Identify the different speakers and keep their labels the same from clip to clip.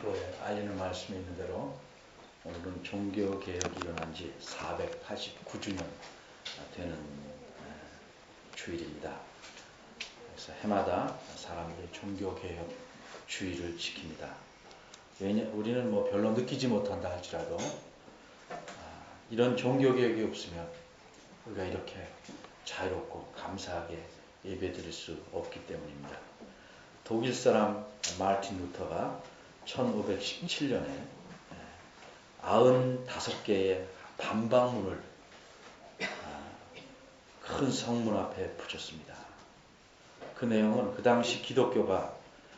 Speaker 1: 신고에 알리는 말씀이 있는 대로 오늘은 종교개혁이 일어난 지 489주년 되는 주일입니다. 그래서 해마다 사람들이 종교개혁 주일을 지킵니다. 우리는 별로 느끼지 못한다 할지라도 이런 종교개혁이 없으면 우리가 이렇게 자유롭고 감사하게 예배드릴 수 없기 때문입니다. 독일 사람 마르틴 루터가 1517년에 95개의 반박문을 큰 성문 앞에 붙였습니다. 그 내용은 그 당시 기독교가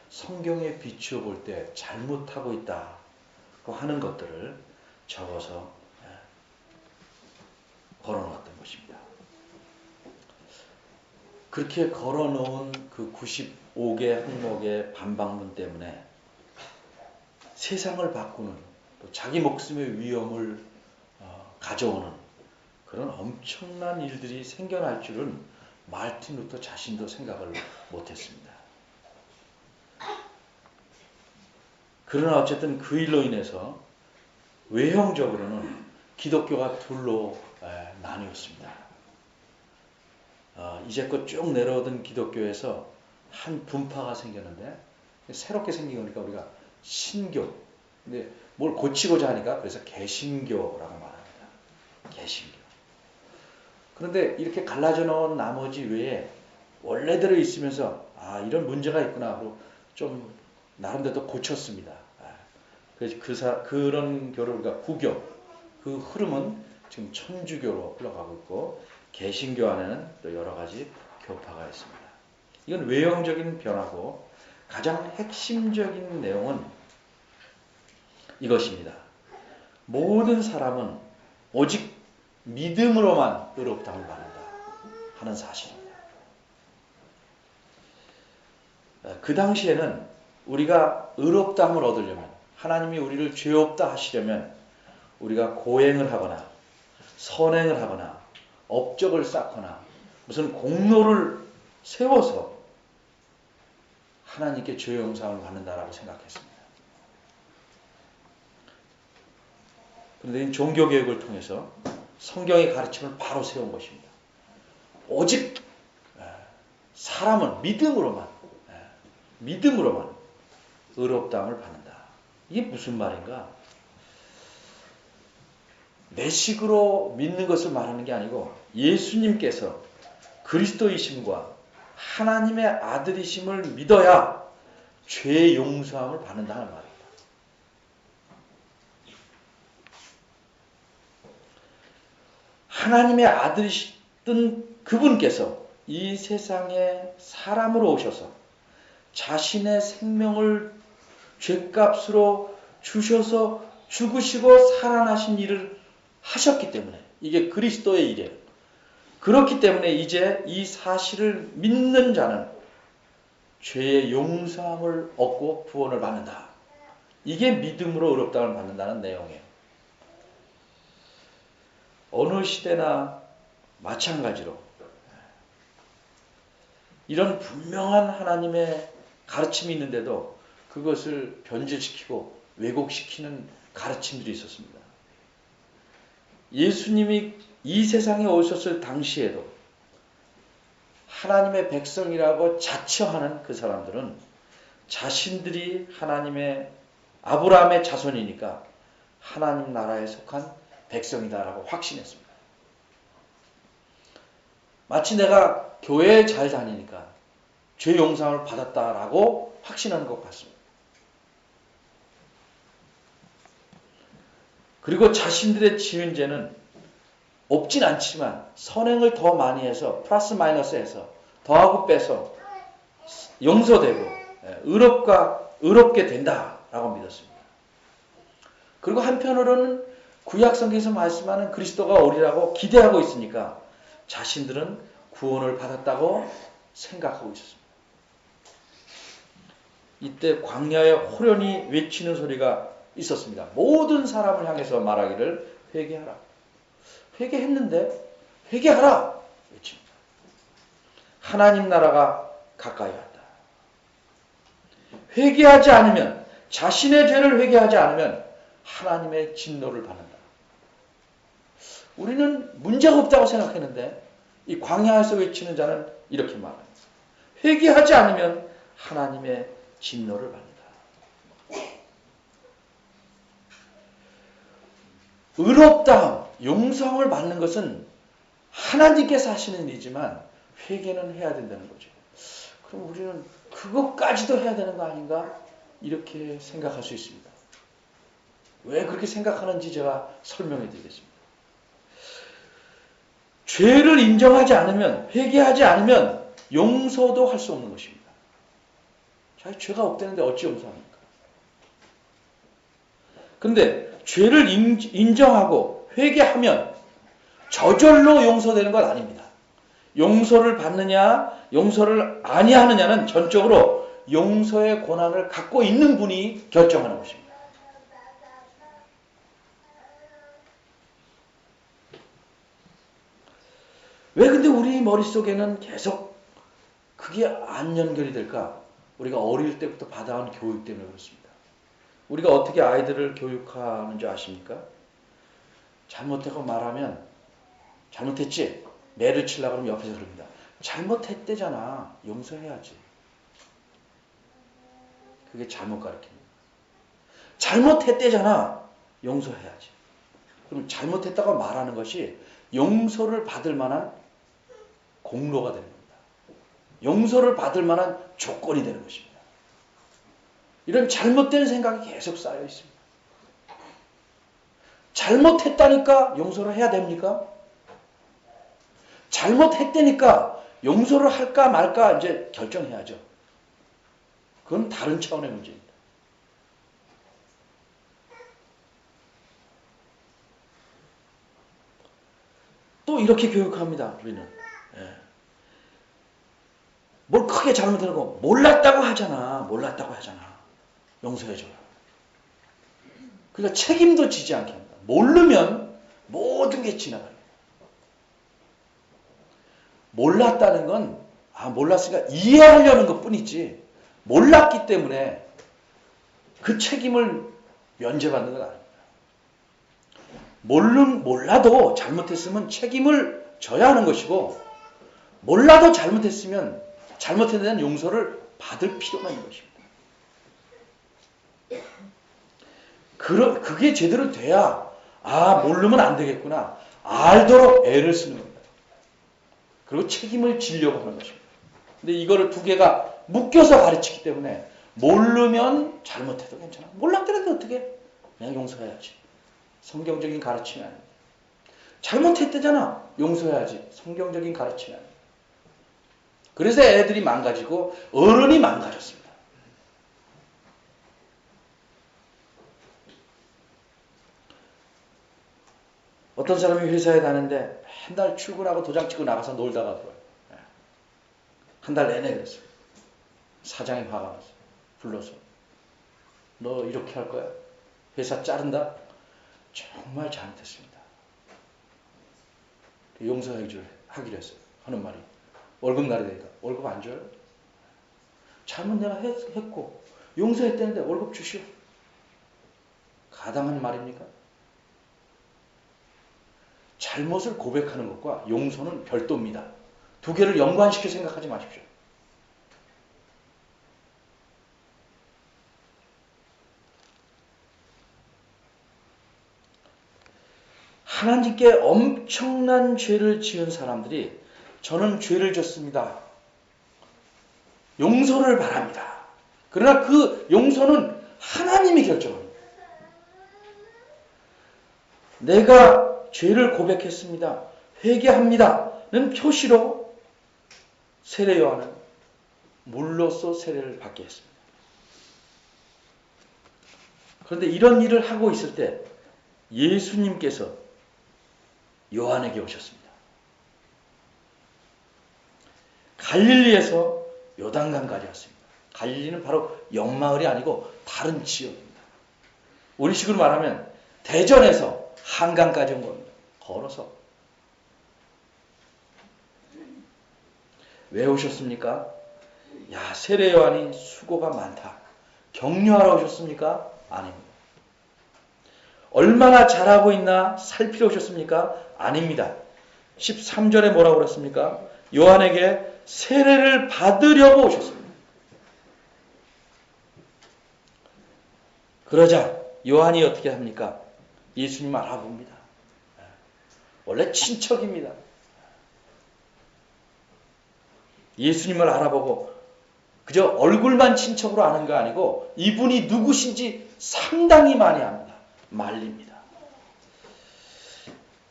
Speaker 1: 성경에 비추어 볼 때 잘못하고 있다고 하는 것들을 적어서 걸어놓았던 것입니다. 그렇게 걸어놓은 그 95개 항목의 반박문 때문에 세상을 바꾸는 또 자기 목숨의 위험을 가져오는 그런 엄청난 일들이 생겨날 줄은 마르틴 루터 자신도 생각을 못했습니다. 그러나 어쨌든 그 일로 인해서 외형적으로는 기독교가 둘로 나뉘었습니다. 이제껏 쭉 내려오던 기독교에서 한 분파가 생겼는데 새롭게 생긴 거니까 우리가 신교, 근데 뭘 고치고자 하니까 그래서 개신교라고 말합니다. 개신교. 그런데 이렇게 갈라져 놓은 나머지 외에 원래대로 있으면서 이런 문제가 있구나 하고 좀 나름대로 고쳤습니다. 그래서 그런 교를 우리가 구교, 그 흐름은 지금 천주교로 흘러가고 있고 개신교 안에는 또 여러 가지 교파가 있습니다. 이건 외형적인 변화고 가장 핵심적인 내용은 이것입니다. 모든 사람은 오직 믿음으로만 의롭다함을 받는다 하는 사실입니다. 그 당시에는 우리가 의롭다함을 얻으려면 하나님이 우리를 죄 없다 하시려면 우리가 고행을 하거나 선행을 하거나 업적을 쌓거나 무슨 공로를 세워서 하나님께 죄 용서함을 받는다라고 생각했습니다. 그런데 종교개혁을 통해서 성경의 가르침을 바로 세운 것입니다. 오직 사람은 믿음으로만 의롭다함을 받는다. 이게 무슨 말인가? 내식으로 믿는 것을 말하는 게 아니고 예수님께서 그리스도이심과 하나님의 아들이심을 믿어야 죄 용서함을 받는다는 말입니다. 하나님의 아들이셨던 그분께서 이 세상에 사람으로 오셔서 자신의 생명을 죄값으로 주셔서 죽으시고 살아나신 일을 하셨기 때문에 이게 그리스도의 일이에요. 그렇기 때문에 이제 이 사실을 믿는 자는 죄의 용서함을 얻고 구원을 받는다. 이게 믿음으로 의롭다함을 받는다는 내용이에요. 어느 시대나 마찬가지로 이런 분명한 하나님의 가르침이 있는데도 그것을 변질시키고 왜곡시키는 가르침들이 있었습니다. 예수님이 이 세상에 오셨을 당시에도 하나님의 백성이라고 자처하는 그 사람들은 자신들이 하나님의 아브라함의 자손이니까 하나님 나라에 속한 백성이다라고 확신했습니다. 마치 내가 교회에 잘 다니니까 죄 용서를 받았다라고 확신하는 것 같습니다. 그리고 자신들의 지은 죄는 없진 않지만 선행을 더 많이 해서 플러스 마이너스 해서 더하고 빼서 용서되고 의롭게 된다라고 믿었습니다. 그리고 한편으로는 구약 성경에서 말씀하는 그리스도가 오리라고 기대하고 있으니까 자신들은 구원을 받았다고 생각하고 있었습니다. 이때 광야에 호련히 외치는 소리가 있었습니다. 모든 사람을 향해서 말하기를 회개하라. 회개했는데 회개하라 외칩니다. 하나님 나라가 가까이 왔다. 회개하지 않으면 자신의 죄를 회개하지 않으면 하나님의 진노를 받는다. 우리는 문제가 없다고 생각했는데 이 광야에서 외치는 자는 이렇게 말합니다. 회개하지 않으면 하나님의 진노를 받는다. 의롭다함, 용서함을 받는 것은 하나님께서 하시는 일이지만 회개는 해야 된다는 거죠. 그럼 우리는 그것까지도 해야 되는 거 아닌가? 이렇게 생각할 수 있습니다. 왜 그렇게 생각하는지 제가 설명해 드리겠습니다. 죄를 인정하지 않으면, 회개하지 않으면 용서도 할 수 없는 것입니다. 자기 죄가 없다는데 어찌 용서합니까? 그런데 죄를 인정하고 회개하면 저절로 용서되는 건 아닙니다. 용서를 받느냐, 용서를 아니하느냐는 전적으로 용서의 권한을 갖고 있는 분이 결정하는 것입니다. 왜 근데 우리 머릿속에는 계속 그게 안 연결이 될까? 우리가 어릴 때부터 받아온 교육 때문에 그렇습니다. 우리가 어떻게 아이들을 교육하는 줄 아십니까? 잘못하고 말하면 잘못했지? 매를 치려고 하면 옆에서 그럽니다. 잘못했대잖아. 용서해야지. 그게 잘못 가르칩니다. 잘못했대잖아. 용서해야지. 그럼 잘못했다고 말하는 것이 용서를 받을 만한 공로가 되는 겁니다. 용서를 받을 만한 조건이 되는 것입니다. 이런 잘못된 생각이 계속 쌓여 있습니다. 잘못했다니까 용서를 해야 됩니까? 잘못했다니까 용서를 할까 말까 이제 결정해야죠. 그건 다른 차원의 문제입니다. 또 이렇게 교육합니다. 우리는. 뭘 크게 잘못하고 몰랐다고 하잖아. 용서해줘요. 그러니까 책임도 지지 않게 합니다. 모르면 모든 게 지나가요. 몰랐다는 건 몰랐으니까 이해하려는 것뿐이지 몰랐기 때문에 그 책임을 면제받는 건 아닙니다. 몰라도 잘못했으면 책임을 져야 하는 것이고 몰라도 잘못했으면 잘못에 대한 용서를 받을 필요가 있는 것입니다. 그게 제대로 돼야 모르면 안 되겠구나. 알도록 애를 쓰는 겁니다. 그리고 책임을 지려고 하는 것입니다. 근데 이거를 두 개가 묶여서 가르치기 때문에 모르면 잘못해도 괜찮아. 몰랐더라도 어떻게? 그냥 용서해야지. 성경적인 가르침이 아닙니다. 잘못했대잖아. 용서해야지. 성경적인 가르침이 아닙니다. 그래서 애들이 망가지고 어른이 망가졌습니다. 어떤 사람이 회사에 가는데 한 달 출근하고 도장 찍고 나가서 놀다가 들어와요. 한 달 내내 그랬어요. 사장이 화가 났어요. 불러서. 너 이렇게 할 거야? 회사 자른다? 정말 잘못했습니다. 용서하기로 했어요. 하는 말이. 월급 날이 되니까 월급 안 줘요? 잘못 내가 했고 용서했다는데 월급 주시오. 가당한 말입니까? 잘못을 고백하는 것과 용서는 별도입니다. 두 개를 연관시켜 생각하지 마십시오. 하나님께 엄청난 죄를 지은 사람들이 저는 죄를 졌습니다. 용서를 바랍니다. 그러나 그 용서는 하나님이 결정합니다. 내가 죄를 고백했습니다. 회개합니다는 표시로 세례 요한은 물로써 세례를 받게 했습니다. 그런데 이런 일을 하고 있을 때 예수님께서 요한에게 오셨습니다. 갈릴리에서 요단강까지 왔습니다. 갈릴리는 바로 옆마을이 아니고 다른 지역입니다. 우리식으로 말하면 대전에서 한강까지 온 겁니다. 걸어서. 왜 오셨습니까? 세례 요한이 수고가 많다. 격려하러 오셨습니까? 아닙니다. 얼마나 잘하고 있나 살피러 오셨습니까? 아닙니다. 13절에 뭐라고 그랬습니까? 요한에게 세례를 받으려고 오셨습니다. 그러자 요한이 어떻게 합니까? 예수님 알아봅니다. 원래 친척입니다. 예수님을 알아보고 그저 얼굴만 친척으로 아는 거 아니고 이분이 누구신지 상당히 많이 압니다. 말립니다.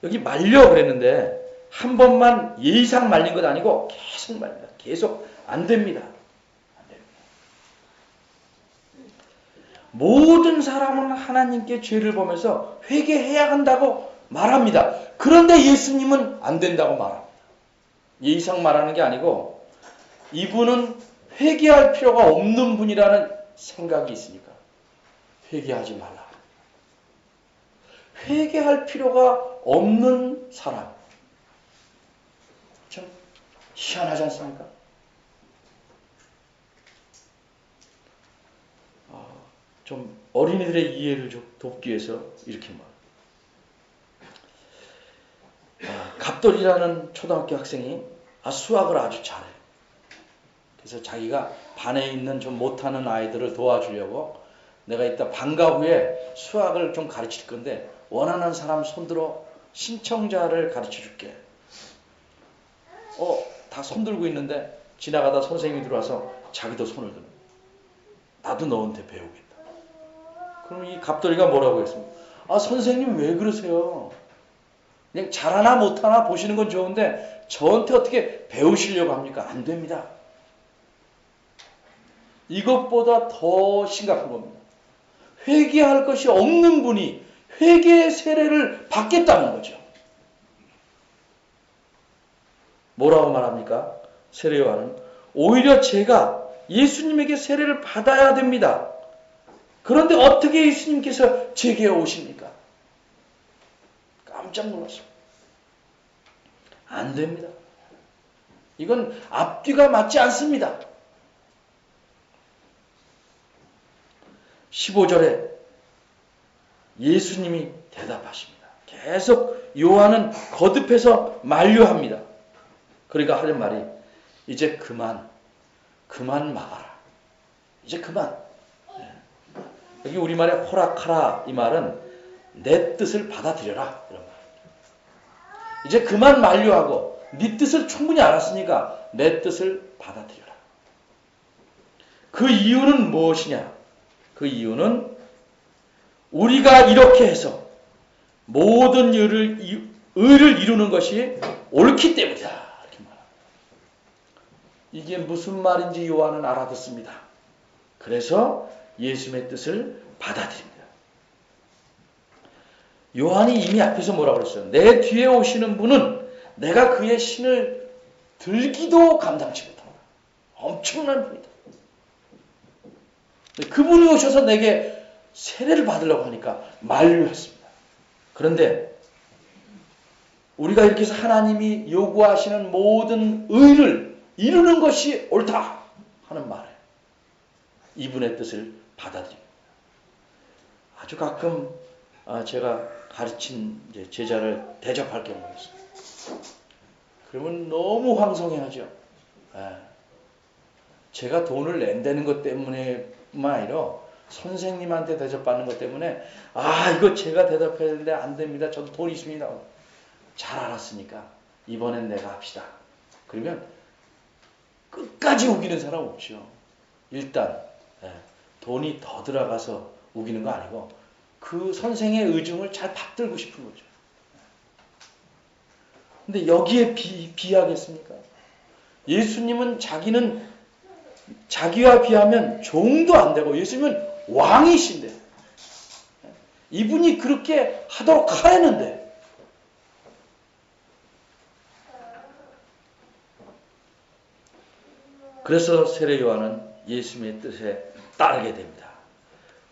Speaker 1: 여기 말려 그랬는데 한 번만 예의상 말린 것 아니고 계속 말립니다. 계속 안 됩니다. 안 됩니다. 모든 사람은 하나님께 죄를 보면서 회개해야 한다고 말합니다. 그런데 예수님은 안 된다고 말합니다. 예의상 말하는 게 아니고 이분은 회개할 필요가 없는 분이라는 생각이 있으니까 회개하지 말라. 회개할 필요가 없는 사람. 참 희한하지 않습니까? 좀 어린이들의 이해를 좀 돕기 위해서 이렇게 말합니다. 갑돌이라는 초등학교 학생이 수학을 아주 잘해요. 그래서 자기가 반에 있는 좀 못하는 아이들을 도와주려고 내가 이따 방과 후에 수학을 좀 가르칠 건데 원하는 사람 손들어 신청자를 가르쳐 줄게. 다 손들고 있는데 지나가다 선생님이 들어와서 자기도 손을 드는. 나도 너한테 배우겠다. 그럼 이 갑돌이가 뭐라고 했습니까? 선생님 왜 그러세요? 그냥 잘하나 못하나 보시는 건 좋은데 저한테 어떻게 배우시려고 합니까? 안 됩니다. 이것보다 더 심각한 겁니다. 회개할 것이 없는 분이 회개의 세례를 받겠다는 거죠. 뭐라고 말합니까? 세례 요한은 오히려 제가 예수님에게 세례를 받아야 됩니다. 그런데 어떻게 예수님께서 제게 오십니까? 깜짝 놀랐어요. 안 됩니다. 이건 앞뒤가 맞지 않습니다. 15절에 예수님이 대답하십니다. 계속 요한은 거듭해서 만류합니다. 그러니까 하는 말이 이제 그만 막아라. 이제 그만. 여기 우리말에 호락하라 이 말은 내 뜻을 받아들여라 이런 말. 이제 그만 만류하고 네 뜻을 충분히 알았으니까 내 뜻을 받아들여라. 그 이유는 무엇이냐? 그 이유는 우리가 이렇게 해서 모든 의를 이루는 것이 옳기 때문이다. 이렇게 말합니다. 이게 무슨 말인지 요한은 알아듣습니다. 그래서 예수님의 뜻을 받아들입니다. 요한이 이미 앞에서 뭐라고 그랬어요? 내 뒤에 오시는 분은 내가 그의 신을 들기도 감당치 못합니다. 엄청난 분이다. 그분이 오셔서 내게 세례를 받으려고 하니까 만류했습니다. 그런데 우리가 이렇게 해서 하나님이 요구하시는 모든 의를 이루는 것이 옳다 하는 말에 이분의 뜻을 받아들입니다. 아주 가끔 제가 가르친 제자를 대접할 경우가 있어요. 그러면 너무 황송해하죠. 제가 돈을 낸다는 것 때문에만 아니라 선생님한테 대접받는 것 때문에 이거 제가 대답해야 되는데 안 됩니다. 저도 돈 있습니다. 잘 알았으니까 이번엔 내가 합시다. 그러면 끝까지 우기는 사람 없죠. 일단 돈이 더 들어가서 우기는 거 아니고 그 선생의 의중을 잘 받들고 싶은 거죠. 근데 여기에 비하겠습니까? 예수님은 자기와 비하면 종도 안 되고 예수님은 왕이신데 이분이 그렇게 하도록 하라는데 그래서 세례 요한은 예수님의 뜻에 따르게 됩니다.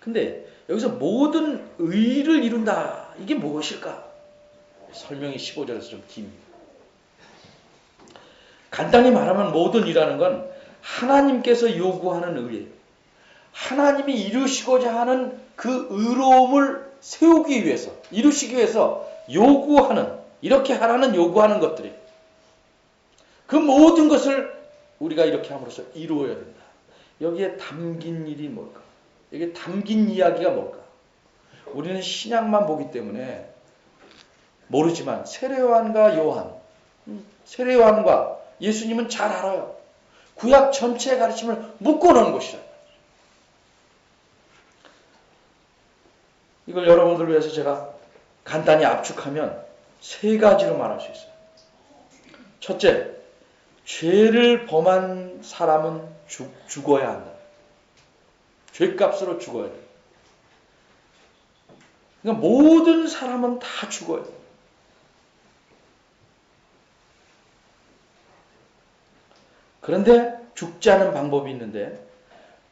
Speaker 1: 근데 여기서 모든 의를 이룬다. 이게 무엇일까? 설명이 15절에서 좀 깁니다. 간단히 말하면 모든 의라는 건 하나님께서 요구하는 의예요. 하나님이 이루시고자 하는 그 의로움을 세우기 위해서, 이루시기 위해서 요구하는, 이렇게 하라는 요구하는 것들이, 그 모든 것을 우리가 이렇게 함으로써 이루어야 된다. 여기에 담긴 일이 뭘까? 여기에 담긴 이야기가 뭘까? 우리는 신약만 보기 때문에 모르지만 세례요한과 요한, 세례요한과 예수님은 잘 알아요. 구약 전체의 가르침을 묶어놓은 것이죠. 이걸 여러분들 위해서 제가 간단히 압축하면 세 가지로 말할 수 있어요. 첫째, 죄를 범한 사람은 죽어야 한다. 죄값으로 죽어야 돼. 그러니까 모든 사람은 다 죽어야 돼. 그런데 죽지 않은 방법이 있는데,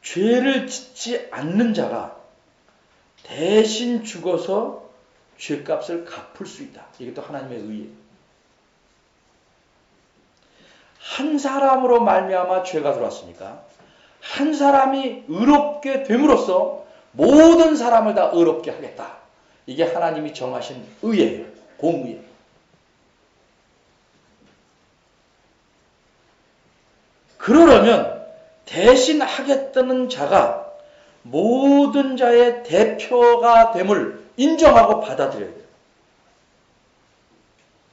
Speaker 1: 죄를 짓지 않는 자가 대신 죽어서 죄값을 갚을 수 있다. 이게 또 하나님의 의예요. 한 사람으로 말미암아 죄가 들어왔으니까 한 사람이 의롭게 됨으로써 모든 사람을 다 의롭게 하겠다. 이게 하나님이 정하신 의예요. 공의예요. 그러려면 대신 하겠다는 자가 모든 자의 대표가 됨을 인정하고 받아들여야 돼요.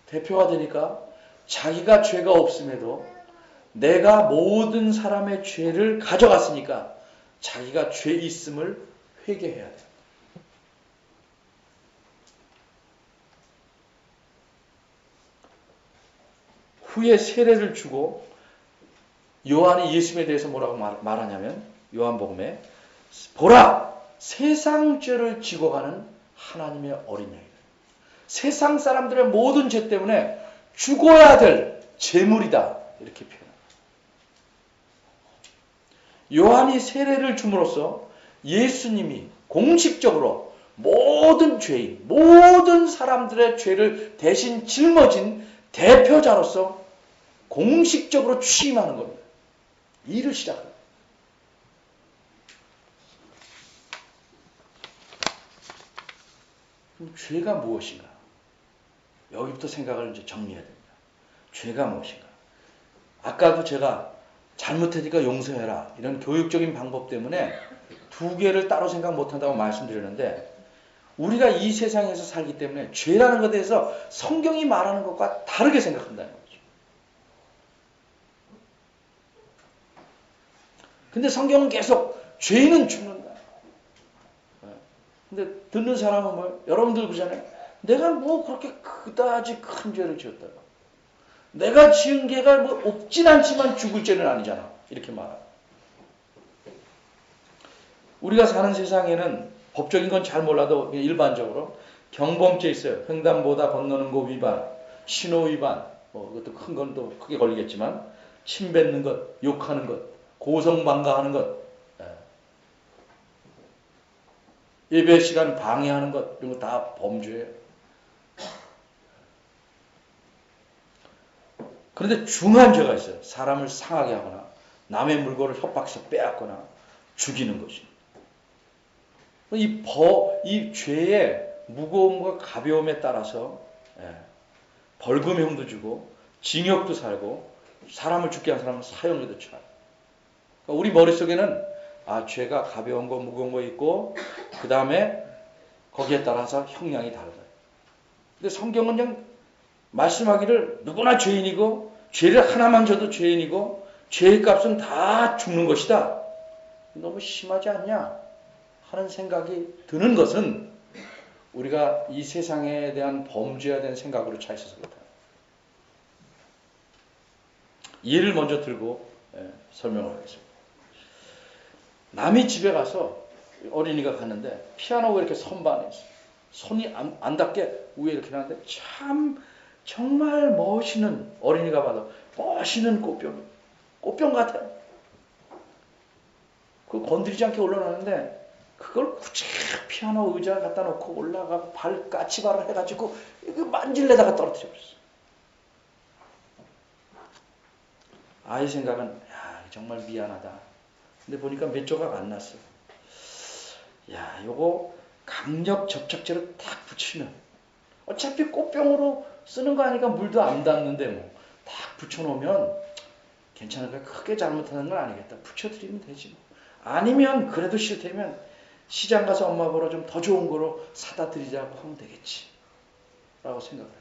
Speaker 1: 대표가 되니까 자기가 죄가 없음에도 내가 모든 사람의 죄를 가져갔으니까 자기가 죄 있음을 회개해야 돼요. 후에 세례를 주고 요한이 예수님에 대해서 뭐라고 말하냐면 요한복음에 보라! 세상 죄를 지고 가는 하나님의 어린 양이다. 세상 사람들의 모든 죄 때문에 죽어야 될 제물이다. 이렇게 표현합니다. 요한이 세례를 줌으로써 예수님이 공식적으로 모든 죄인, 모든 사람들의 죄를 대신 짊어진 대표자로서 공식적으로 취임하는 겁니다. 일을 시작합니다. 그럼 죄가 무엇인가? 여기부터 생각을 이제 정리해야 됩니다. 죄가 무엇인가? 아까도 제가 잘못했으니까 용서해라. 이런 교육적인 방법 때문에 두 개를 따로 생각 못한다고 말씀드렸는데, 우리가 이 세상에서 살기 때문에 죄라는 것에 대해서 성경이 말하는 것과 다르게 생각한다는 거죠. 근데 성경은 계속 죄인은 죽는다. 근데 듣는 사람은 뭐, 여러분들 그러잖아요. 내가 뭐 그렇게 그다지 큰 죄를 지었다고. 내가 지은 죄가 뭐 없진 않지만 죽을 죄는 아니잖아. 이렇게 말하고. 우리가 사는 세상에는 법적인 건 잘 몰라도 일반적으로 경범죄 있어요. 횡단보다 건너는 거 위반, 신호 위반, 뭐 그것도 큰 건 또 크게 걸리겠지만, 침 뱉는 것, 욕하는 것, 고성방가하는 것, 예배 시간 방해하는 것, 이런 거 다 범죄예요. 그런데 중한 죄가 있어요. 사람을 상하게 하거나 남의 물건을 협박해서 빼앗거나 죽이는 것입니다. 이 죄의 무거움과 가벼움에 따라서 벌금형도 주고 징역도 살고 사람을 죽게 한 사람은 사형에도 처해요. 그러니까 우리 머릿속에는 죄가 가벼운 거 무거운 거 있고 그 다음에 거기에 따라서 형량이 다르다. 근데 성경은 그냥 말씀하기를 누구나 죄인이고 죄를 하나만 져도 죄인이고 죄의 값은 다 죽는 것이다. 너무 심하지 않냐 하는 생각이 드는 것은 우리가 이 세상에 대한 범죄에 대한 생각으로 차 있어서 그렇다. 예를 먼저 들고 설명을 하겠습니다. 남이 집에 가서 어린이가 갔는데 피아노가 이렇게 선반에 있어요. 손이 안 닿게 위에 이렇게 놨는데 참 정말 멋있는, 어린이가 봐도 멋있는 꽃병 같아요. 그거 건드리지 않게 올려놨는데 그걸 굳이 피아노 의자 갖다 놓고 올라가고 까치발을 해가지고 이거 만질래다가 떨어뜨려 버렸어요. 아이 생각은 정말 미안하다. 근데 보니까 몇 조각 안 났어. 야, 요거 강력 접착제로 딱 붙이면 어차피 꽃병으로 쓰는 거 아니까 물도 안 닿는데 뭐 딱 붙여놓으면 괜찮을까? 크게 잘못하는 건 아니겠다. 붙여드리면 되지 뭐. 아니면 그래도 싫다면 시장 가서 엄마 보러 좀 더 좋은 거로 사다 드리자고 하면 되겠지 라고 생각을 해요.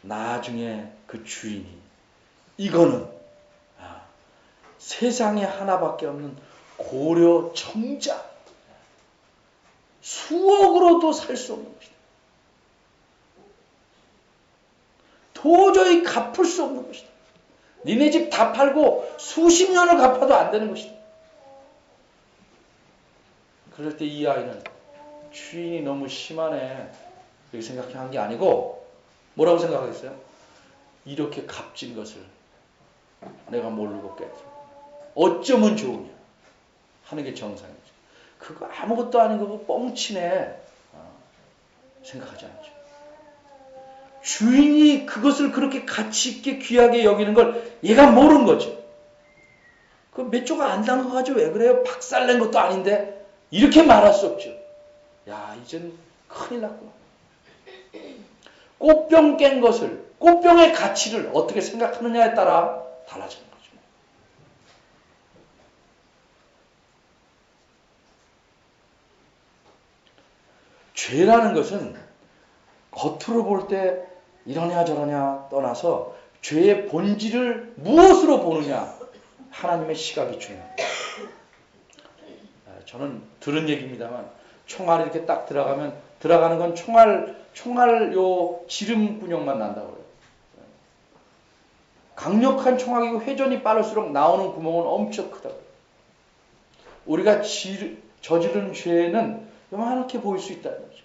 Speaker 1: 나중에 그 주인이 이거는 세상에 하나밖에 없는 고려 청자, 수억으로도 살 수 없는 것이다. 도저히 갚을 수 없는 것이다. 니네 집 다 팔고 수십 년을 갚아도 안 되는 것이다. 그럴 때 이 아이는 주인이 너무 심하네 이렇게 생각한 게 아니고 뭐라고 생각하겠어요? 이렇게 값진 것을 내가 모르고 깼어. 어쩌면 좋으냐 하는 게 정상이죠. 그거 아무것도 아닌 거고 뻥치네 생각하지 않죠. 주인이 그것을 그렇게 가치 있게 귀하게 여기는 걸 얘가 모르는 거죠. 그 몇 조각 안 담가가지고 왜 그래요? 박살낸 것도 아닌데 이렇게 말할 수 없죠. 야, 이젠 큰일 났구나. 꽃병 깬 것을, 꽃병의 가치를 어떻게 생각하느냐에 따라 달라지는 거죠. 죄라는 것은 겉으로 볼 때 이러냐 저러냐 떠나서 죄의 본질을 무엇으로 보느냐 하나님의 시각이 중요합니다. 저는 들은 얘기입니다만 총알이 이렇게 딱 들어가는 건 총알 요 지름군형만 난다고 그래요. 강력한 총알이고 회전이 빠를수록 나오는 구멍은 엄청 크다고. 우리가 저지른 죄는 요만하게 보일 수 있다는 거죠.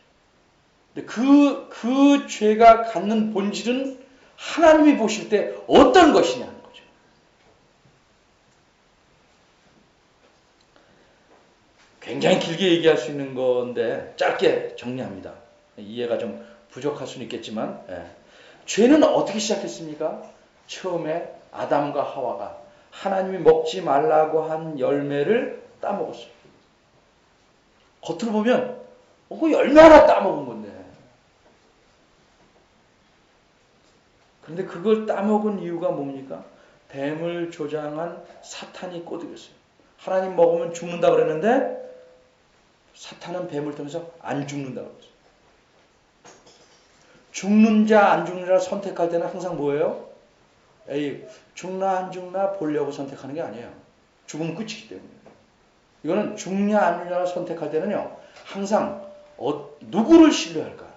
Speaker 1: 근데 그 죄가 갖는 본질은 하나님이 보실 때 어떤 것이냐는 거죠. 굉장히 길게 얘기할 수 있는 건데 짧게 정리합니다. 이해가 좀 부족할 수는 있겠지만 죄는 어떻게 시작했습니까? 처음에 아담과 하와가 하나님이 먹지 말라고 한 열매를 따먹었어요. 겉으로 보면 그 열매 하나 따먹은 건데. 그런데 그걸 따먹은 이유가 뭡니까? 뱀을 조장한 사탄이 꼬드겼어요. 하나님 먹으면 죽는다 그랬는데 사탄은 뱀을 통해서 안 죽는다고 그랬어요. 죽는 자 안 죽는 자 선택할 때는 항상 뭐예요? 죽나 안 죽나 보려고 선택하는 게 아니에요. 죽으면 끝이기 때문에. 이거는 죽냐 안 죽냐를 선택할 때는요. 항상 누구를 신뢰할까?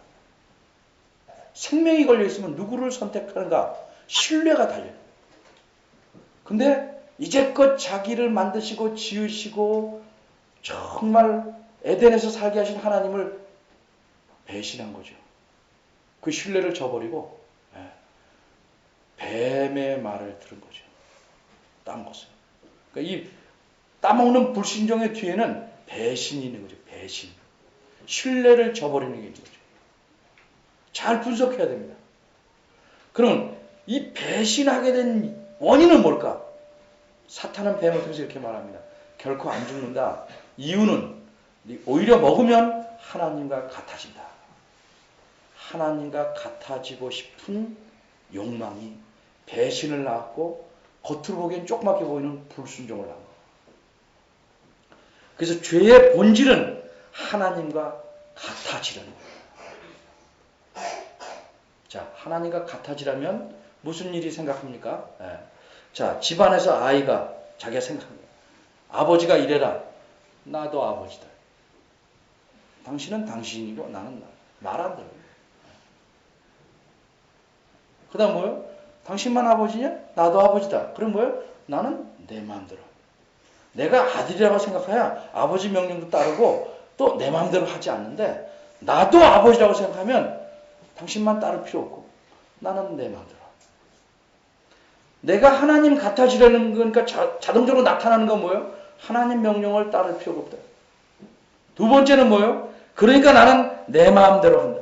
Speaker 1: 생명이 걸려있으면 누구를 선택하는가? 신뢰가 달려요. 근데 이제껏 자기를 만드시고 지으시고 정말 에덴에서 살게 하신 하나님을 배신한 거죠. 그 신뢰를 저버리고 뱀의 말을 들은 거죠. 따먹었어요. 그러니까 이 따먹는 불신종의 뒤에는 배신이 있는 거죠. 배신. 신뢰를 저버리는 게 있는 거죠. 잘 분석해야 됩니다. 그럼 이 배신하게 된 원인은 뭘까? 사탄은 뱀을 통해서 이렇게 말합니다. 결코 안 죽는다. 이유는 오히려 먹으면 하나님과 같아진다. 하나님과 같아지고 싶은 욕망이 배신을 낳았고 겉으로 보기엔 조그맣게 보이는 불순종을 낳은 거예요. 그래서 죄의 본질은 하나님과 같아지려는 거예요. 자, 하나님과 같아지려면 무슨 일이 생각합니까? 자, 집안에서 아이가 자기가 생각합니다. 아버지가 이래라. 나도 아버지다. 당신은 당신이고 나는 나. 말 안 들어요. 그 다음 뭐예요? 당신만 아버지냐? 나도 아버지다. 그럼 뭐예요? 나는 내 마음대로. 내가 아들이라고 생각해야 아버지 명령도 따르고 또 내 마음대로 하지 않는데 나도 아버지라고 생각하면 당신만 따를 필요 없고 나는 내 마음대로. 내가 하나님 같아지려는 거니까 자동적으로 나타나는 건 뭐예요? 하나님 명령을 따를 필요가 없다. 두 번째는 뭐예요? 그러니까 나는 내 마음대로 한다.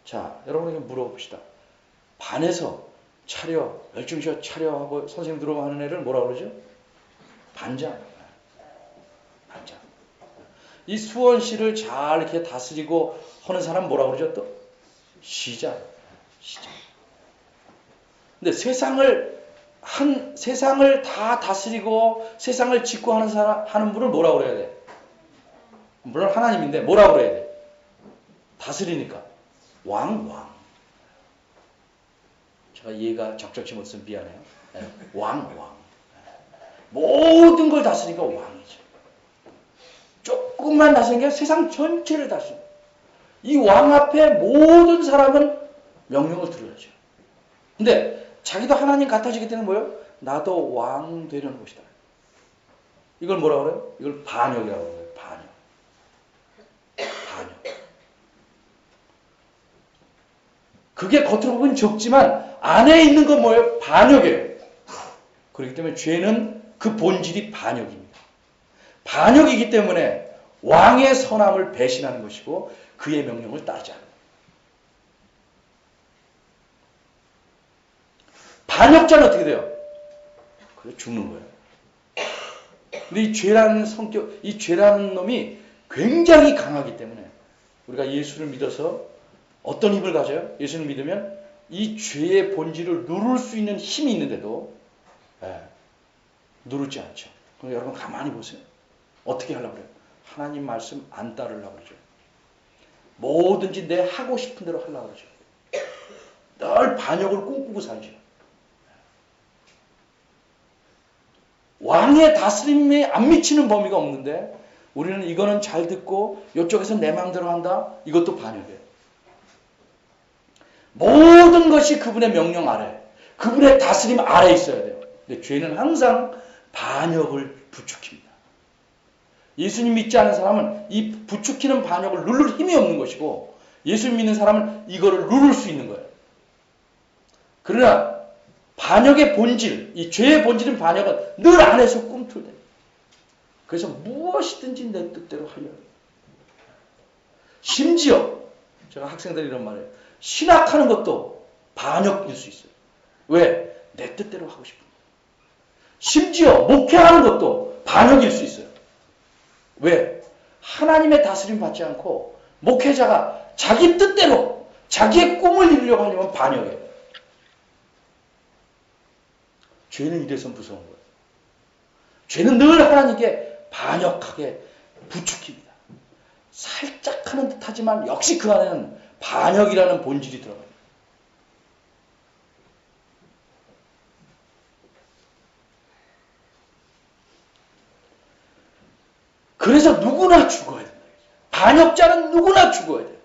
Speaker 1: 자, 여러분에게 물어봅시다. 반에서 차려, 열중시켜 차려 하고 선생님 들어오면 하는 애를 뭐라고 그러죠? 반장. 반장. 이 수원시를 잘 이렇게 다스리고 하는 사람 뭐라고 그러죠? 또 시장. 시장. 근데 세상을 다 다스리고 세상을 짓고 하는 분을 뭐라고 그래야 돼? 물론 하나님인데 뭐라고 그래야 돼? 다스리니까 왕. 제가 이해가 적절치 못해서 미안해요. 왕. 모든 걸 다스리니까 왕이죠. 조금만 다스리는 게 세상 전체를 다스려. 이 왕 앞에 모든 사람은 명령을 들어야죠. 근데 자기도 하나님 같아지기 때문에 뭐예요? 나도 왕 되려는 것이다. 이걸 뭐라고 그래요? 이걸 반역이라고 그래요. 반역. 그게 겉으로 보면 적지만 안에 있는 건 뭐예요? 반역이에요. 그렇기 때문에 죄는 그 본질이 반역입니다. 반역이기 때문에 왕의 선함을 배신하는 것이고 그의 명령을 따르지 않는 거예요. 반역자는 어떻게 돼요? 그래 죽는 거예요. 근데 이 죄라는 성격, 이 죄라는 놈이 굉장히 강하기 때문에 우리가 예수를 믿어서 어떤 힘을 가져요? 예수를 믿으면 이 죄의 본질을 누를 수 있는 힘이 있는데도 누르지 않죠. 그럼 여러분 가만히 보세요. 어떻게 하려고 그래요? 하나님 말씀 안 따르려고 그러죠. 뭐든지 내 하고 싶은 대로 하려고 그러죠. 늘 반역을 꿈꾸고 살죠. 왕의 다스림에 안 미치는 범위가 없는데 우리는 이거는 잘 듣고 이쪽에서 내 마음대로 한다? 이것도 반역이에요. 모든 것이 그분의 명령 아래, 그분의 다스림 아래 있어야 돼요. 근데 죄는 항상 반역을 부추깁니다. 예수님 믿지 않는 사람은 이 부추기는 반역을 누를 힘이 없는 것이고 예수님 믿는 사람은 이거를 누를 수 있는 거예요. 그러나 반역의 본질, 이 죄의 본질인 반역은 늘 안에서 꿈틀대요. 그래서 무엇이든지 내 뜻대로 하려고 해요. 심지어 제가 학생들이 이런 말해요. 신학하는 것도 반역일 수 있어요. 왜? 내 뜻대로 하고 싶은 거예요. 심지어 목회하는 것도 반역일 수 있어요. 왜? 하나님의 다스림 받지 않고 목회자가 자기 뜻대로 자기의 꿈을 이루려고 하려면 반역이에요. 죄는 이래서 무서운 거예요. 죄는 늘 하나님께 반역하게 부추깁니다. 살짝 하는 듯 하지만 역시 그 안에는 반역이라는 본질이 들어가요. 그래서 누구나 죽어야 된다. 반역자는 누구나 죽어야 돼요.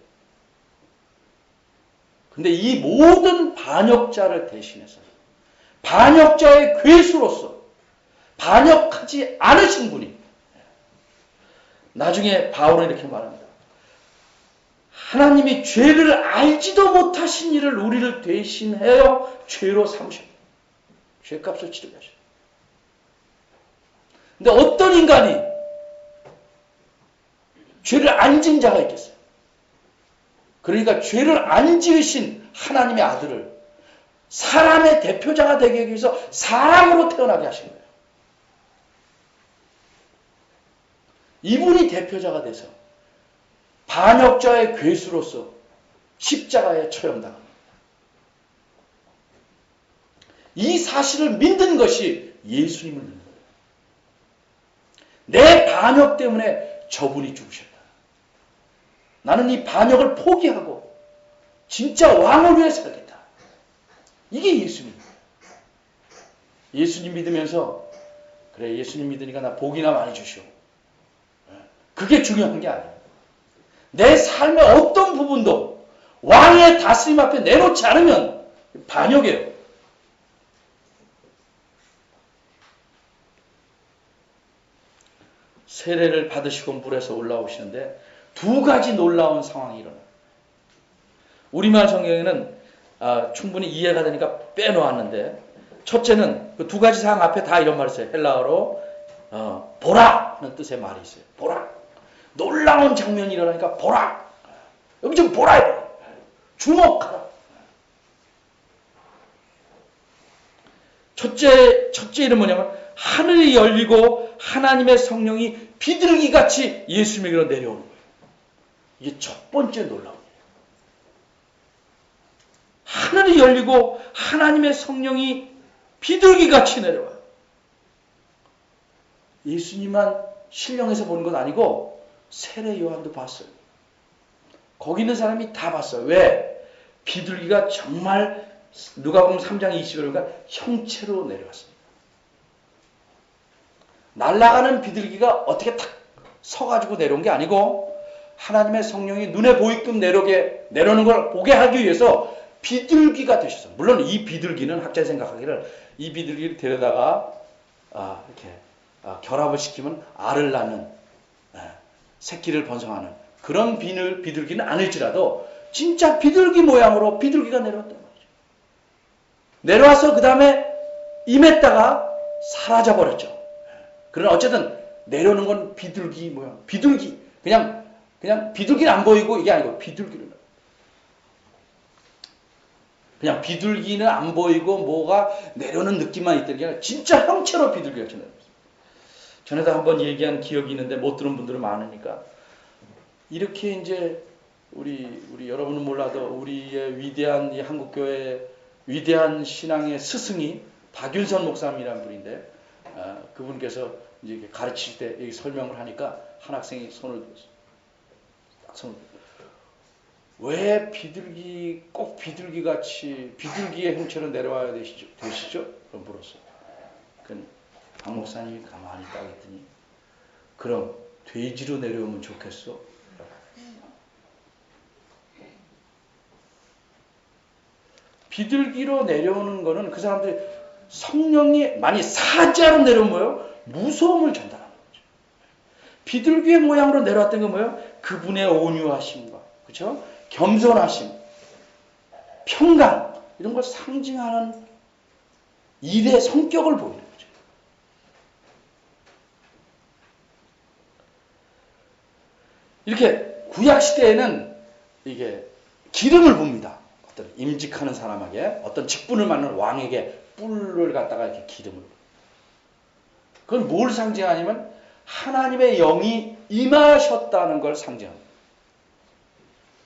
Speaker 1: 근데 이 모든 반역자를 대신해서 반역자의 괴수로서 반역하지 않으신 분이 나중에 바울은 이렇게 말합니다. 하나님이 죄를 알지도 못하신 이를 우리를 대신하여 죄로 삼으셨다. 죄값을 치르게 하셨다. 근데 어떤 인간이 죄를 안 지은 자가 있겠어요? 그러니까 죄를 안 지으신 하나님의 아들을 사람의 대표자가 되기 위해서 사람으로 태어나게 하신 거예요. 이분이 대표자가 돼서 반역자의 괴수로서 십자가에 처형당합니다. 이 사실을 믿는 것이 예수님을 믿는 거예요. 내 반역 때문에 저분이 죽으셨다. 나는 이 반역을 포기하고 진짜 왕을 위해 살겠다. 이게 예수님입니다. 예수님 믿으면서 그래 예수님 믿으니까 나 복이나 많이 주시오. 그게 중요한 게 아니에요. 내 삶의 어떤 부분도 왕의 다스림 앞에 내놓지 않으면 반역이에요. 세례를 받으시고 물에서 올라오시는데 두 가지 놀라운 상황이 일어나요. 우리말 성경에는 충분히 이해가 되니까 빼놓았는데 첫째는 그 두 가지 상황 앞에 다 이런 말이 있어요. 헬라어로 보라 하는 뜻의 말이 있어요. 보라. 놀라운 장면이 일어나니까 보라. 여기 좀 보라. 주목하라. 첫째 일은 뭐냐면 하늘이 열리고 하나님의 성령이 비둘기같이 예수님에게로 내려오는 거예요. 이게 첫 번째 놀라운 일이에요. 하늘이 열리고 하나님의 성령이 비둘기같이 내려와요. 예수님만 신령에서 보는 건 아니고 세례 요한도 봤어요. 거기 있는 사람이 다 봤어요. 왜? 비둘기가 정말 누가복음 3장 20절과 형체로 내려왔습니다. 날아가는 비둘기가 어떻게 탁 서가지고 내려온 게 아니고 하나님의 성령이 눈에 보이끔 내려오는 걸 보게 하기 위해서 비둘기가 되셨어요. 물론 이 비둘기는 학자의 생각하기를 이 비둘기를 데려다가 이렇게 결합을 시키면 알을 낳는 새끼를 번성하는 그런 비둘기는 아닐지라도 진짜 비둘기 모양으로 비둘기가 내려왔단 말이죠. 내려와서 그 다음에 임했다가 사라져 버렸죠. 그러나 어쨌든 내려오는 건 비둘기 모양. 비둘기 그냥 비둘기는 안 보이고 이게 아니고 비둘기는 그냥 비둘기는 안 보이고 뭐가 내려오는 느낌만 있다는 게 아니라 진짜 형체로 비둘기가 내려왔어요. 전에도 한번 얘기한 기억이 있는데 못 들은 분들은 많으니까 이렇게 이제 우리 여러분은 몰라도 우리의 위대한 이 한국교회의 위대한 신앙의 스승이 박윤선 목사님이라는 분인데 그분께서 이제 가르칠 때 여기 설명을 하니까 한 학생이 손을 들었어요. 왜 꼭 비둘기같이 비둘기의 형체로 내려와야 되시죠? 그럼 물었어요. 그 박 목사님이 가만히 딱 했더니 그럼 돼지로 내려오면 좋겠어? 비둘기로 내려오는 거는 그 사람들이 성령이 많이 사자로 내려오면 뭐예요? 무서움을 전달하는 거죠. 비둘기의 모양으로 내려왔던 건 뭐예요? 그분의 온유하심과 그렇죠? 겸손하심, 평강 이런 걸 상징하는 일의 성격을 보이는 거죠. 이렇게 구약 시대에는 이게 기름을 붓니다. 어떤 임직하는 사람에게 어떤 직분을 맡는 왕에게 뿔을 갖다가 이렇게 기름을. 그건 뭘 상징하냐면 하나님의 영이 임하셨다는 걸 상징합니다.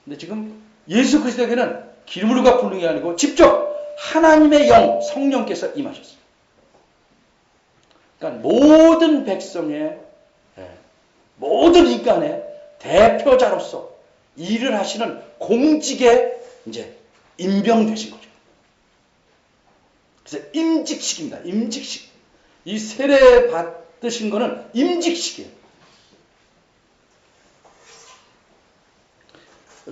Speaker 1: 근데 지금 예수 그리스도에게는 기름으로가 부는 게 아니고 직접 하나님의 영, 성령께서 임하셨어요. 그러니까 모든 백성의 모든 인간의 대표자로서 일을 하시는 공직에 이제 임병되신 거죠. 그래서 임직식입니다. 임직식. 이 세례 받으신 거는 임직식이에요.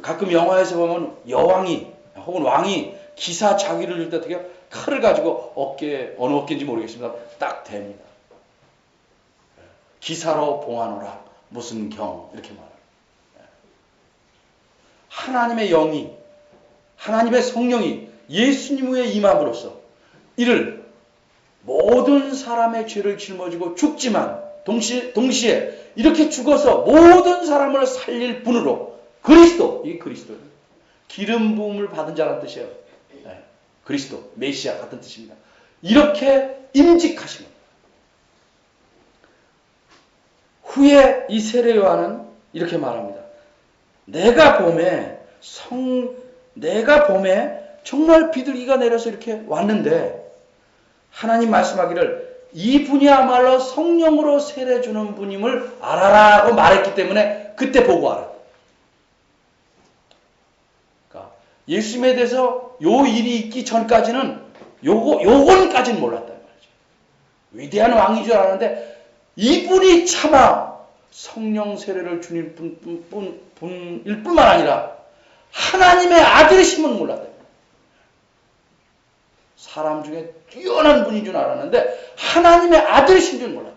Speaker 1: 가끔 영화에서 보면 여왕이 혹은 왕이 기사 자기를 줄 때 어떻게 칼을 가지고 어깨에 어느 어깨인지 모르겠습니다. 딱 댑니다. 기사로 봉하노라 무슨 경 이렇게 말해요. 하나님의 영이 하나님의 성령이 예수님의 임함으로써 이를 모든 사람의 죄를 짊어지고 죽지만 동시에 이렇게 죽어서 모든 사람을 살릴 분으로 그리스도, 이 그리스도 기름 부음을 받은 자라는 뜻이에요. 그리스도, 메시아 같은 뜻입니다. 이렇게 임직하신 겁니다. 후에 이 세례 요한은 이렇게 말합니다. 내가 봄에 정말 비둘기가 내려서 이렇게 왔는데 하나님 말씀하기를 이분이야말로 성령으로 세례 주는 분임을 알아라고 말했기 때문에 그때 보고 알았다. 그러니까 예수님에 대해서 요 일이 있기 전까지는 요건까지는 몰랐단 말이죠. 위대한 왕인 줄 알았는데 이분이 차마 성령 세례를 주는 분일 뿐만 아니라 하나님의 아들이심은 몰랐다. 사람 중에 뛰어난 분인 줄 알았는데 하나님의 아들이신 줄 몰랐다.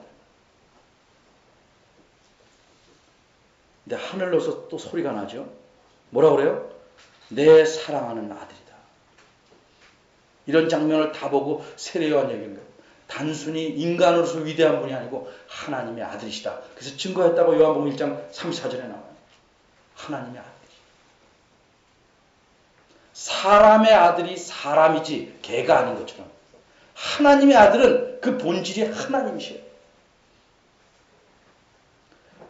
Speaker 1: 근데 하늘로서 또 소리가 나죠. 뭐라고 그래요? 내 사랑하는 아들이다. 이런 장면을 다 보고 세례 요한 얘기인 거예요. 단순히 인간으로서 위대한 분이 아니고 하나님의 아들이시다. 그래서 증거했다고 요한복음 1장 34절에 나와요. 하나님의 아들. 사람의 아들이 사람이지 개가 아닌 것처럼 하나님의 아들은 그 본질이 하나님이셔요.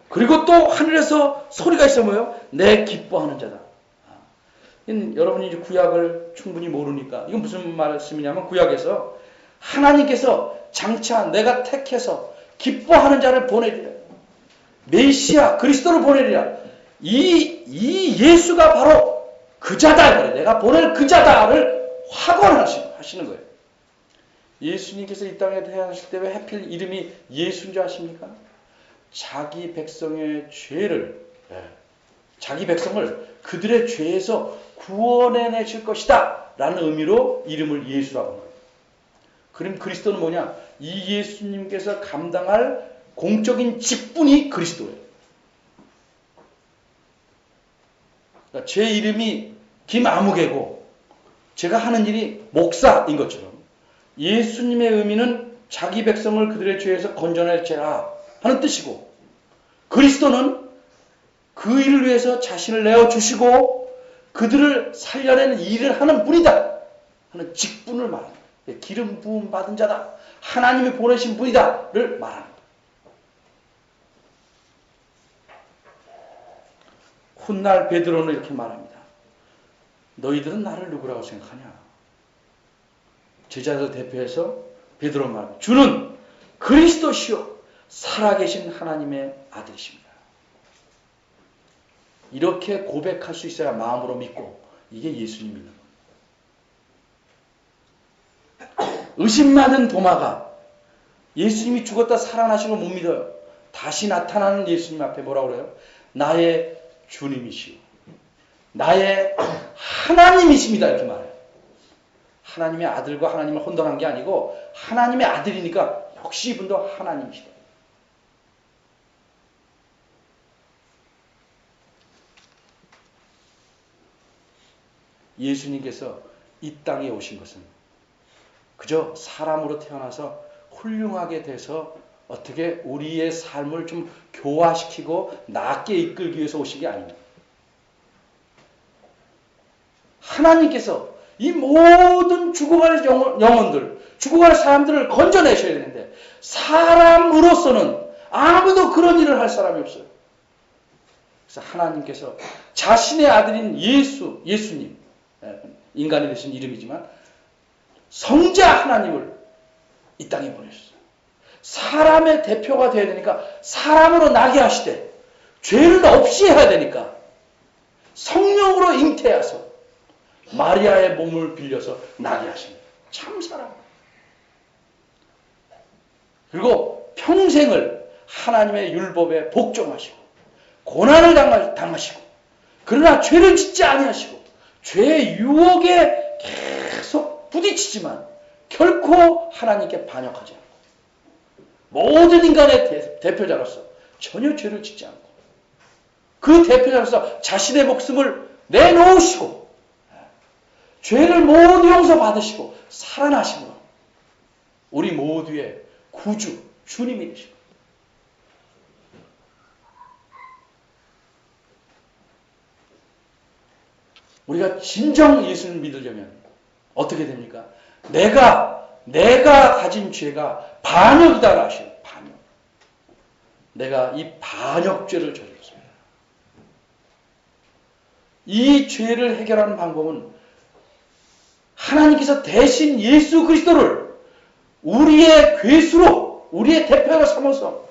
Speaker 1: 그리고 또 하늘에서 소리가 있어 뭐예요? 내 기뻐하는 자다. 여러분이 이제 구약을 충분히 모르니까 이건 무슨 말씀이냐면 구약에서 하나님께서 장차 내가 택해서 기뻐하는 자를 보내리라. 메시아 그리스도를 보내리라. 이 예수가 바로 그 자다. 그래. 내가 보낼 그 자다를 확언하시는 거예요. 예수님께서 이 땅에 태어나실 때 왜 하필 이름이 예수인 줄 아십니까? 자기 백성의 죄를, 자기 백성을 그들의 죄에서 구원해내실 것이다 라는 의미로 이름을 예수라고 합니다. 그럼 그리스도는 뭐냐? 이 예수님께서 감당할 공적인 직분이 그리스도예요. 그러니까 제 이름이 김아무개고 제가 하는 일이 목사인 것처럼 예수님의 의미는 자기 백성을 그들의 죄에서 건져낼지라 하는 뜻이고, 그리스도는 그 일을 위해서 자신을 내어주시고 그들을 살려내는 일을 하는 분이다 하는 직분을 말합니다. 기름 부음 받은 자다, 하나님이 보내신 분이다를 말합니다. 훗날 베드로는 이렇게 말합니다. 너희들은 나를 누구라고 생각하냐? 제자들 대표해서 베드로 말합니다. 주는 그리스도시요 살아계신 하나님의 아들이십니다. 이렇게 고백할 수 있어야 마음으로 믿고 이게 예수님 믿는 겁니다. 의심 많은 도마가 예수님이 죽었다 살아나신 걸 못 믿어요. 다시 나타나는 예수님 앞에 뭐라고 그래요? 나의 주님이시오, 나의 하나님이십니다 이렇게 말해요. 하나님의 아들과 하나님을 혼돈한 게 아니고 하나님의 아들이니까 역시 이분도 하나님이시다. 예수님께서 이 땅에 오신 것은 그저 사람으로 태어나서 훌륭하게 돼서 어떻게 우리의 삶을 좀 교화시키고 낫게 이끌기 위해서 오신 게 아닙니다. 하나님께서 이 모든 죽어갈 영혼들, 죽어갈 사람들을 건져내셔야 되는데 사람으로서는 아무도 그런 일을 할 사람이 없어요. 그래서 하나님께서 자신의 아들인 예수님, 인간이 되신 이름이지만 성자 하나님을 이 땅에 보내셨어요. 사람의 대표가 되어야 되니까 사람으로 나게 하시되 죄를 없이 해야 되니까 성령으로 잉태하서 마리아의 몸을 빌려서 나게 하십니다. 참 사람. 그리고 평생을 하나님의 율법에 복종하시고 고난을 당하시고 그러나 죄를 짓지 아니하시고 죄의 유혹에 계속 부딪히지만 결코 하나님께 반역하지 않고 모든 인간의 대표자로서 전혀 죄를 짓지 않고 그 대표자로서 자신의 목숨을 내놓으시고 죄를 모두 용서받으시고 살아나심으로 우리 모두의 구주 주님이 되시고, 우리가 진정 예수를 믿으려면 어떻게 됩니까? 내가 가진 죄가 반역이다 하셔요. 반역. 내가 이 반역죄를 저질렀습니다. 이 죄를 해결하는 방법은 하나님께서 대신 예수 그리스도를 우리의 괴수로, 우리의 대표로 삼아서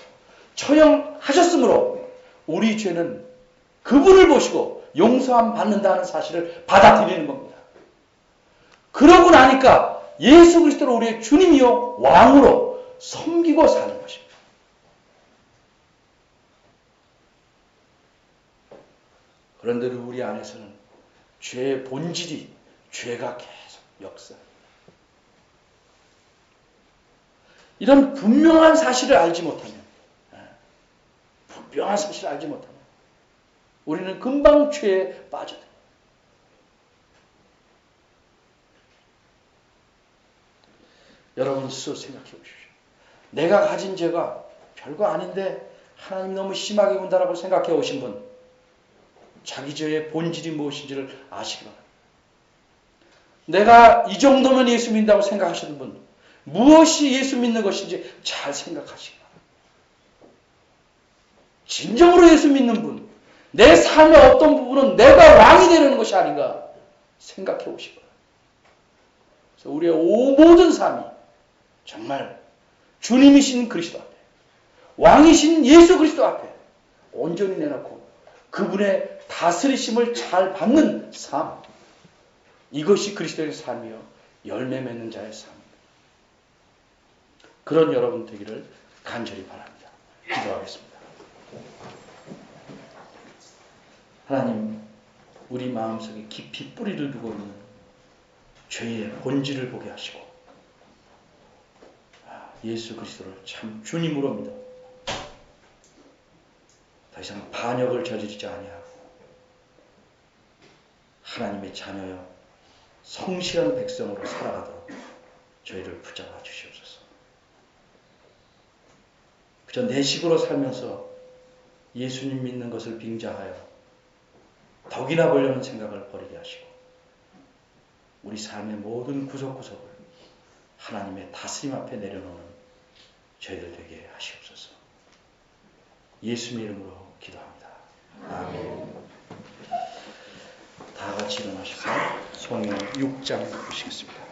Speaker 1: 처형하셨으므로 우리 죄는 그분을 보시고 용서함 받는다는 사실을 받아들이는 겁니다. 그러고 나니까 예수 그리스도를 우리의 주님이요 왕으로 섬기고 사는 것입니다. 그런데 우리 안에서는 죄의 본질이 죄가 계속 역사합니다. 이런 분명한 사실을 알지 못하면 우리는 금방 죄에 빠져들어요. 여러분 스스로 생각해 보십시오. 내가 가진 죄가 별거 아닌데 하나님 너무 심하게 군다라고 생각해 오신 분, 자기 죄의 본질이 무엇인지를 아시기 바랍니다. 내가 이 정도면 예수 믿는다고 생각하시는 분, 무엇이 예수 믿는 것인지 잘 생각하시기 바랍니다. 진정으로 예수 믿는 분, 내 삶의 어떤 부분은 내가 왕이 되려는 것이 아닌가 생각해 보시기 바랍니다. 그래서 우리의 모든 삶이 정말 주님이신 그리스도 앞에, 왕이신 예수 그리스도 앞에 온전히 내놓고 그분의 다스리심을 잘 받는 삶, 이것이 그리스도의 삶이요 열매 맺는 자의 삶입니다. 그런 여러분 되기를 간절히 바랍니다. 기도하겠습니다. 하나님, 우리 마음속에 깊이 뿌리를 두고 있는 죄의 본질을 보게 하시고 예수 그리스도를 참 주님으로 믿어 더 이상 반역을 저지르지 아니하고 하나님의 자녀여 성실한 백성으로 살아가도록 저희를 붙잡아 주시옵소서. 그저 내 식으로 살면서 예수님 믿는 것을 빙자하여 덕이나 보려는 생각을 버리게 하시고 우리 삶의 모든 구석구석을 하나님의 다스림 앞에 내려놓는 저희들 되게 하시옵소서. 예수님의 이름으로 기도합니다. 아멘. 다 같이 일어나셔서 성경 6장 보시겠습니다.